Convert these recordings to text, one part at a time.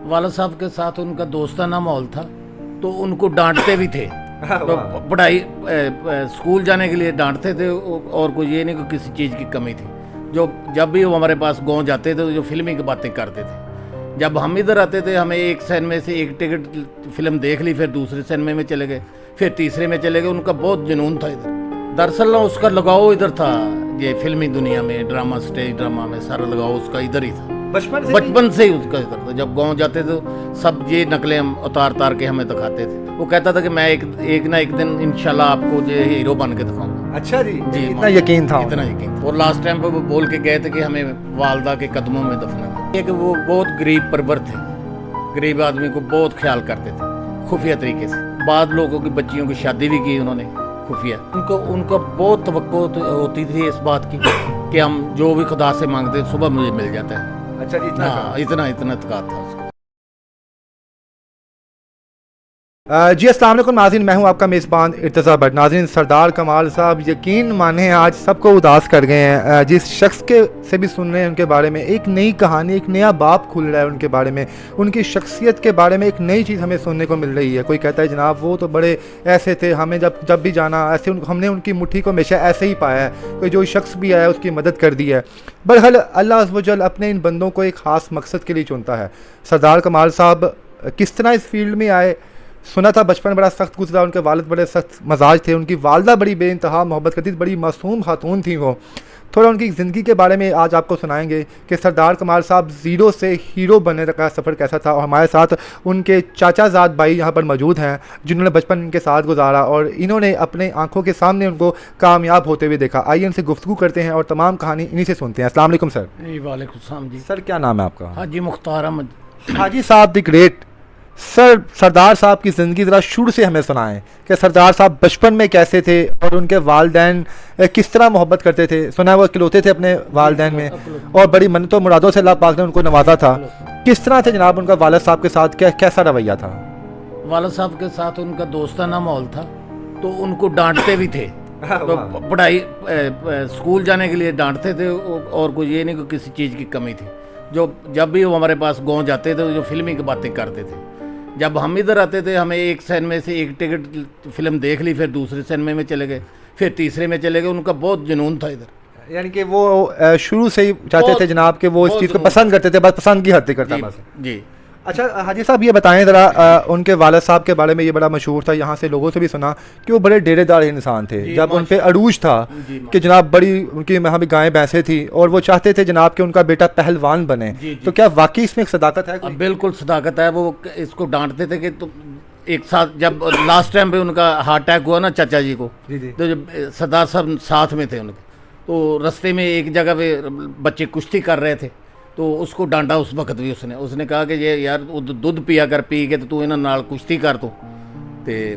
वाला साहब के साथ उनका दोस्ताना माहौल था, तो उनको डांटते भी थे। तो पढ़ाई स्कूल जाने के लिए डांटते थे, और कोई ये नहीं कि किसी चीज़ की कमी थी। जो जब भी वो हमारे पास गाँव जाते थे तो जो फिल्मी की बातें करते थे। जब हम इधर आते थे, हमें एक सिनेमा से एक टिकट फिल्म देख ली, फिर दूसरे सिनेमा में चले गए, फिर तीसरे में चले गए। उनका बहुत जुनून था इधर। दरअसल ना उसका लगाव इधर था, ये फिल्मी दुनिया में, ड्रामा, स्टेज ड्रामा में सारा लगाव उसका इधर ही था। बचपन से ही उसका इधर था। जब गांव जाते थे तो सब ये नकलें हम उतार के हमें दिखाते थे। वो कहता था कि मैं एक ना एक दिन इंशाल्लाह आपको जो हीरो बन के दिखाऊंगा। अच्छा जी, जी, इतना यकीन था? इतना यकीन। और लास्ट टाइम पे वो बोल के गए थे कि हमें वालदा के कदमों में दफना। ये कि वो बहुत गरीब परवर थे, गरीब आदमी को बहुत ख्याल करते थे खुफिया तरीके से। बाद लोगों की बच्चियों की शादी भी की उन्होंने खुफिया। उनको बहुत तवक्को होती थी इस बात की कि हम जो भी खुदा से मांगते सुबह मुझे मिल जाता है। अच्छा जी, इतना इत्मीनान था उसका। जी अस्सलाम वालेकुम नाज़रीन, मैं हूं आपका मेज़बान इर्तज़ा भट्ट। नाज़रीन, सरदार कमाल साहब यकीन माने आज सबको उदास कर गए हैं। जिस शख्स के से भी सुन रहे हैं उनके बारे में एक नई कहानी, एक नया बाब खुल रहा है उनके बारे में, उनकी शख्सियत के बारे में एक नई चीज़ हमें सुनने को मिल रही है। कोई कहता है जनाब वो तो बड़े ऐसे थे, हमें जब भी जाना ऐसे हमने उनकी मुट्ठी को हमेशा ऐसे ही पाया है, कोई जो शख्स भी आया उसकी मदद कर दी है। बहरहाल अल्लाह अज़्ज़ व जल अपने इन बंदों को एक ख़ास मकसद के लिए चुनता है। सरदार कमाल साहब किस तरह इस फील्ड में आए, सुना था बचपन बड़ा सख्त गुजरा, उनके वालिद बड़े सख्त मजाज थे, उनकी वालदा बड़ी बेइंतहा मोहब्बत करती थी, बड़ी मासूम खातून थी वो। थोड़ा उनकी ज़िंदगी के बारे में आज आपको सुनाएंगे कि सरदार कमाल साहब ज़ीरो से हीरो बनने तक का सफ़र कैसा था। और हमारे साथ उनके चाचाजाद भाई यहाँ पर मौजूद हैं जिन्होंने बचपन इनके साथ गुजारा और इन्होंने अपने आंखों के सामने उनको कामयाब होते हुए देखा। आइए इनसे गुफ्तगू करते हैं और तमाम कहानी इन्हीं से सुनते हैं। अस्सलाम वालेकुम सर। वालेकुम सलाम जी। सर क्या नाम है आपका? हाजी मुख्तार अहमद। हाजी साहब द ग्रेट। सर सरदार साहब की ज़िंदगी ज़रा शुरू से हमें सुनाएं कि सरदार साहब बचपन में कैसे थे और उनके वालदैन किस तरह मोहब्बत करते थे। सुना है वो इकलौते थे अपने वालदैन में और बड़ी मन्नतों मुरादों से अल्लाह पाक ने उनको नवाजा था। किस तरह थे जनाब उनका वालिद साहब के साथ, कैसा रवैया था? वालिद साहब के साथ उनका दोस्ताना माहौल था, तो उनको डांटते भी थे। तो पढ़ाई स्कूल जाने के लिए डांटते थे, और कोई ये नहीं कि किसी चीज़ की कमी थी। जो जब भी वो हमारे पास गाँव जाते थे जो फिल्मी की बातें करते थे। जब हम इधर आते थे, हमें एक सिनेमा से एक टिकट फिल्म देख ली, फिर दूसरे सिनेमा में चले गए, फिर तीसरे में चले गए। उनका बहुत जुनून था इधर। यानी कि वो शुरू से ही चाहते थे जनाब कि वो इस चीज़ को पसंद करते थे, बस पसंद की हद तक करता बस। जी। अच्छा हाजी साहब ये बताएं ज़रा, उनके वालिद साहब के बारे में ये बड़ा मशहूर था, यहाँ से लोगों से भी सुना कि वो बड़े डेरेदार इंसान थे। जब उन पे अरूज था कि जनाब बड़ी उनकी यहाँ भी गायें भैंसें थी और वो चाहते थे जनाब कि उनका बेटा पहलवान बने, तो क्या वाकई इसमें एक सदाकत है? बिल्कुल सदाकत है। वो इसको डांटते थे कि तो एक साथ जब लास्ट टाइम पे उनका हार्ट अटैक हुआ ना चाचा जी को, तो जब सरदार साहब साथ में थे उनके, तो रास्ते में एक जगह पे बच्चे कुश्ती कर रहे थे, तो उसको डांटा उस वक्त भी उसने कहा कि ये यार दुध पिया कर, पी के तो तू इन्होंने नाल कुश्ती कर। तो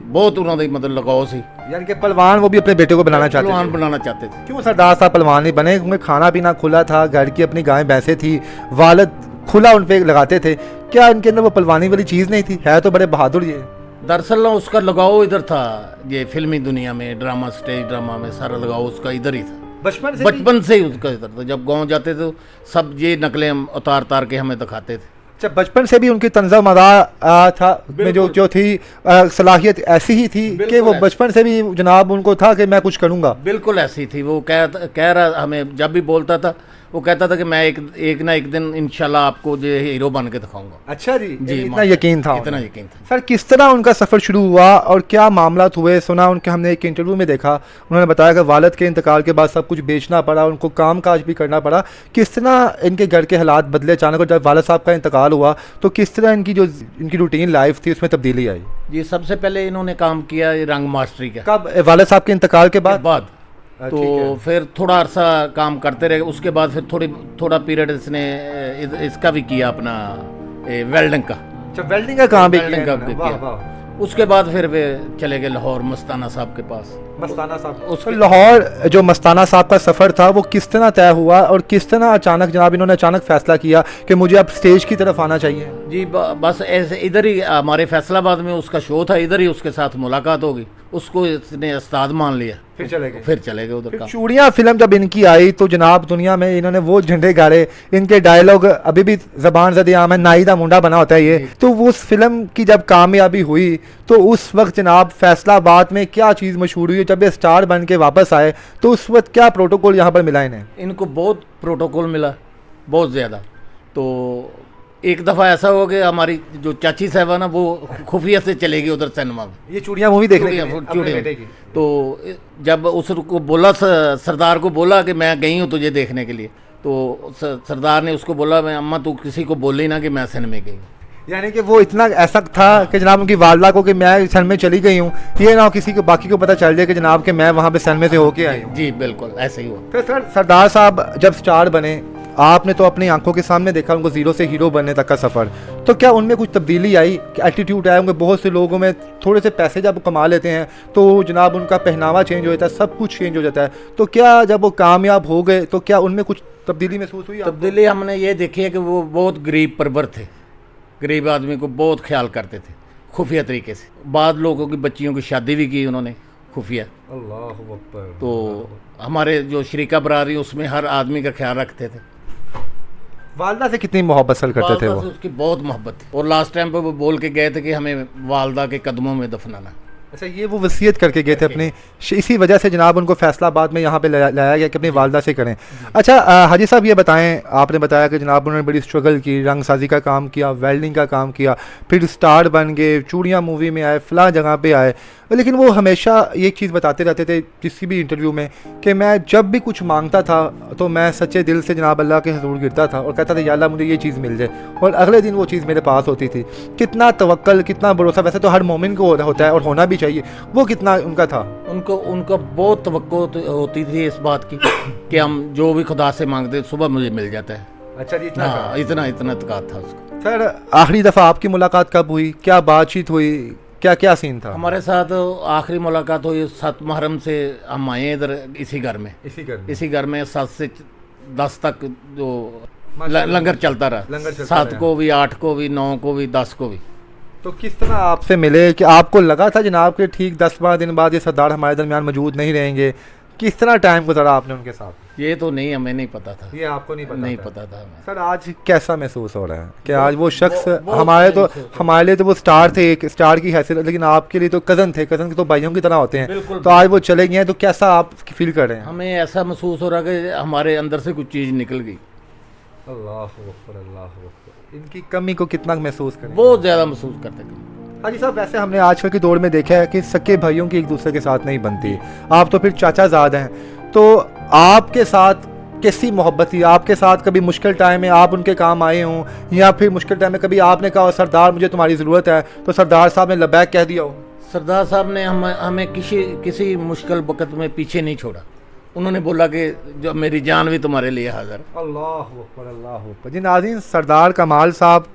बहुत उन्होंने मतलब लगाओ सी, यानी कि पहलवान वो भी अपने बेटे को बनाना चाहते थे। क्यों सरदार साहब पहलवान नहीं बने? उनमें खाना पीना खुला था, घर की अपनी गायें भैंसें थी, वालिद खुला उन पे लगाते थे। क्या इनके अंदर वो पहलवानी वाली चीज़ नहीं थी? है तो बड़े बहादुर ये। दरअसल उसका लगाव इधर था, ये फिल्मी दुनिया में, ड्रामा, स्टेज ड्रामा में सारा लगाव उसका इधर ही था। बचपन से ही उसका इधर था। जब गांव जाते थे तो सब ये नकलें हम उतार के हमें दिखाते थे। अच्छा, बचपन से भी उनकी तंज़ा मज़ा था में जो थी सलाहियत ऐसी ही थी कि वो बचपन से भी जनाब उनको था कि मैं कुछ करूँगा। बिल्कुल ऐसी थी। वो कह रहा हमें, जब भी बोलता था वो कहता था कि मैं एक ना एक दिन इंशाल्लाह आपको जो हीरो बन के दिखाऊंगा। अच्छा जी, इतना यकीन था? इतना यकीन था। सर किस तरह उनका सफ़र शुरू हुआ और क्या मामला हुए? सुना उनके, हमने एक इंटरव्यू में देखा, उन्होंने बताया कि वालिद के इंतकाल के बाद सब कुछ बेचना पड़ा, उनको काम काज भी करना पड़ा। किस तरह इनके घर के हालात बदले अचानक, और जब वालिद साहब का इंतकाल हुआ तो किस तरह इनकी रूटीन लाइफ थी उसमें तब्दीली आई? जी, सबसे पहले इन्होंने काम किया रंग मास्टरी का। कब? वालिद साहब के इंतकाल के बाद? तो फिर थोड़ा अरसा काम करते रहे। उसके बाद फिर थोड़ा पीरियड इसने इसका भी किया, अपना वेल्डिंग का। अच्छा, वेल्डिंग का काम भी किया। उसके बाद फिर वे चले गए लाहौर मस्ताना साहब के पास। मस्ताना साहब उसके- तो लाहौर जो मस्ताना साहब का सफ़र था वो किस तरह तय हुआ और किस तरह अचानक जनाब इन्होंने अचानक फैसला किया कि मुझे अब स्टेज की तरफ आना चाहिए? जी बस ऐसे इधर ही हमारे फैसलाबाद में उसका शो था, इधर ही उसके साथ मुलाकात होगी, उसको इसने उस्ताद मान लिया, फिर चले गए। फिर चले गए उधर फिर का। चूड़ियाँ फिल्म जब इनकी आई तो जनाब दुनिया में इन्होंने वो झंडे गाड़े, इनके डायलॉग अभी भी जबान ज़द आम है, नाई दा मुंडा बना होता है ये। तो वो उस फिल्म की जब कामयाबी हुई तो उस वक्त जनाब फैसलाबाद में क्या चीज़ मशहूर हुई, जब ये स्टार बन के वापस आए तो उस वक्त क्या प्रोटोकॉल यहाँ पर मिला इन्हें? इनको बहुत प्रोटोकॉल मिला, बहुत ज़्यादा। तो एक दफ़ा ऐसा हो गया, हमारी जो चाची साहबा ना वो खुफिया से चलेगी उधर सिनेमा में, ये चूड़ियाँ मूवी देखने के लिए चूड़ियाँ- अपने चूड़ियाँ। बेटे की। तो जब उसको बोला सरदार को बोला कि मैं गई हूँ तुझे देखने के लिए, तो सरदार ने उसको बोला मैं अम्मा तू किसी को बोली ना कि मैं सिनेमा गई हूँ। यानी कि वो इतना ऐसा था कि जनाब उनकी वालदा को कि मैं सन में चली गई हूँ, ये ना हो किसी को बाकी को पता चल जाए कि जनाब के मैं वहाँ पे सन में से होके आई हूँ। जी बिल्कुल ऐसे ही हुआ। फिर सर सरदार साहब जब स्टार बने, आपने तो अपनी आंखों के सामने देखा उनको जीरो से हीरो बनने तक का सफ़र, तो क्या उनमें कुछ तब्दीली आई, एटीट्यूड आया? उनके बहुत से लोगों में थोड़े से पैसे जब कमा लेते हैं तो जनाब उनका पहनावा चेंज हो जाता है, सब कुछ चेंज हो जाता है, तो क्या जब वो कामयाब हो गए तो क्या उनमें कुछ तब्दीली महसूस हुई आपको? तब्दीली हमने ये देखी है कि वो बहुत गरीब परवर थे, गरीब आदमी को बहुत ख्याल करते थे खुफिया तरीके से। बाद लोगों की बच्चियों की शादी भी की उन्होंने खुफिया। अल्लाह अकबर। तो हमारे जो शरीका बरादरी उसमें हर आदमी का ख्याल रखते थे। वालदा से कितनी मोहब्बत सल करते थे वालदा वो? से उसकी बहुत मोहब्बत थी, और लास्ट टाइम पे वो बोल के गए थे कि हमें वालदा के कदमों में दफनाना। अच्छा, ये वो वसीयत करके गए थे अपने, इसी वजह से जनाब उनको फैसलाबाद में यहाँ पे लाया गया कि अपनी वालदा से करें। अच्छा हाजी साहब ये बताएं, आपने बताया कि जनाब उन्होंने बड़ी स्ट्रगल की, रंग साजी का काम किया, वेल्डिंग का काम किया, फिर स्टार बन गए, चूड़ियाँ मूवी में आए, फ़लाँ जगह पे आए, लेकिन वो हमेशा एक चीज़ बताते रहते थे किसी भी इंटरव्यू में कि मैं जब भी कुछ मांगता था तो मैं सच्चे दिल से जनाब अल्लाह के हजूर गिरता था और कहता था या अल्लाह मुझे ये चीज़ मिल जाए, और अगले दिन वो चीज़ मेरे पास होती थी। कितना तवक्कल, कितना भरोसा, वैसे तो हर मोमिन को होता है और होना भी चाहिए, वो कितना उनका था? उनका बहुत तवक्को होती थी इस बात की कि हम जो भी खुदा से मांगते सुबह मुझे मिल जाता है। अच्छा जी, हाँ इतना इत्काद था उसका। सर आखिरी दफ़ा आपकी मुलाकात कब हुई, क्या बातचीत हुई, क्या क्या सीन था? हमारे साथ आखिरी मुलाकात हुई 7 मुहर्रम से, हम आए इधर इसी घर में, इसी घर में 7 से 10 तक जो माशाल्लाह। लंगर चलता रहा, लंगर चलता 7 रहा। को भी, 8 को भी, 9 को भी, 10 को भी। तो किस तरह आपसे मिले कि आपको लगा था जनाब के ठीक 10-12 दिन बाद ये सरदार हमारे दरमियान मौजूद नहीं रहेंगे? किस तरह टाइम गुजारा आपने उनके साथ? ये तो नहीं, हमें नहीं पता था, ये आपको नहीं पता था हमें। सर आज कैसा महसूस हो रहा है कि आज वो शख्स बहुत हमारे लिए तो वो स्टार थे, एक स्टार की हैसियत, लेकिन आपके लिए तो कज़न थे, कज़न के तो भाइयों की तरह होते हैं, बिल्कुल। तो आज वो चले गए हैं, तो कैसा आप फील कर रहे हैं? हमें ऐसा महसूस हो रहा कि हमारे अंदर से कुछ चीज़ निकल गई, अल्लाह अकबर, अल्लाह अकबर। इनकी कमी को कितना महसूस करें? बहुत ज़्यादा महसूस करते थे। हाँ जी साहब, वैसे हमने आजकल के दौर में देखा है कि सके भाइयों की एक दूसरे के साथ नहीं बनती, आप तो फिर चाचाजाद हैं, तो आपके साथ कैसी मोहब्बत थी? आपके साथ कभी मुश्किल टाइम में आप उनके काम आए हों, या फिर मुश्किल टाइम में कभी आपने कहा सरदार मुझे तुम्हारी ज़रूरत है, तो सरदार साहब ने लबैक कह दिया हो? सरदार साहब ने हमें किसी मुश्किल वक़्त में पीछे नहीं छोड़ा, उन्होंने बोला कि जो मेरी जान भी तुम्हारे लिए हाज़िर। अल्लाह अकबर, अल्लाह अकबर। जी नाज़रीन, सरदार कमाल साहब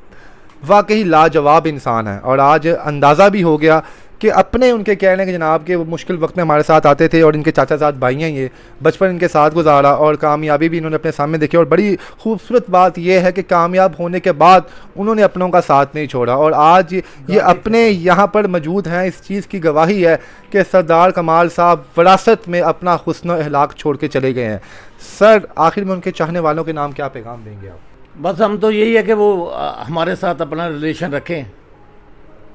वाकई लाजवाब इंसान है, और आज अंदाज़ा भी हो गया कि अपने उनके कहने के जनाब के वो मुश्किल वक्त में हमारे साथ आते थे, और इनके चाचाजाद भाई हैं, ये बचपन इनके साथ गुजारा और कामयाबी भी इन्होंने अपने सामने देखी। और बड़ी खूबसूरत बात यह है कि कामयाब होने के बाद उन्होंने अपनों का साथ नहीं छोड़ा, और आज ये अपने यहाँ पर मौजूद हैं। इस चीज़ की गवाही है कि सरदार कमाल साहब विरासत में अपना हुस्न व अखलाक छोड़ के चले गए हैं। सर आखिर में उनके चाहने वालों के नाम क्या पैगाम देंगे आप? बस हम तो यही है कि वो हमारे साथ अपना रिलेशन रखें,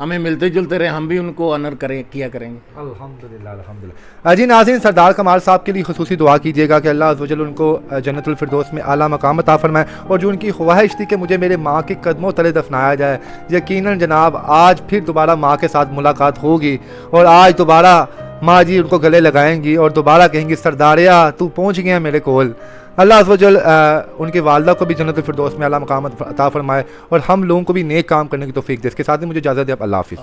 हमें मिलते जुलते रहे, हम भी उनको ऑनर किया करेंगे। अल्हम्दुलिल्लाह, अल्हम्दुलिल्लाह। जी नाज़रीन, सरदार कमाल साहब के लिए खुसूसी दुआ कीजिएगा कि अल्लाह अज़्ज़ व जल उनको जन्नतुल फिरदौस में आला मकाम अता फरमाए, और जो उनकी ख्वाहिश थी कि मुझे मेरे माँ के कदमों तले दफनाया जाए, यकीनन जनाब आज फिर दोबारा माँ के साथ मुलाकात होगी, और आज दोबारा माँ जी उनको गले लगाएंगी और दोबारा कहेंगी सरदारिया तू पहुँच गया मेरे कोल। अल्लाह अज़्ज़ व जल उनके वालदा को भी जन्नतुल फिरदौस में आला मकाम अता फरमाए, और हम लोगों को भी नेक काम करने की तौफीक दे। इसके साथ ही मुझे इजाज़त दे, अल्लाह हाफ़िज़।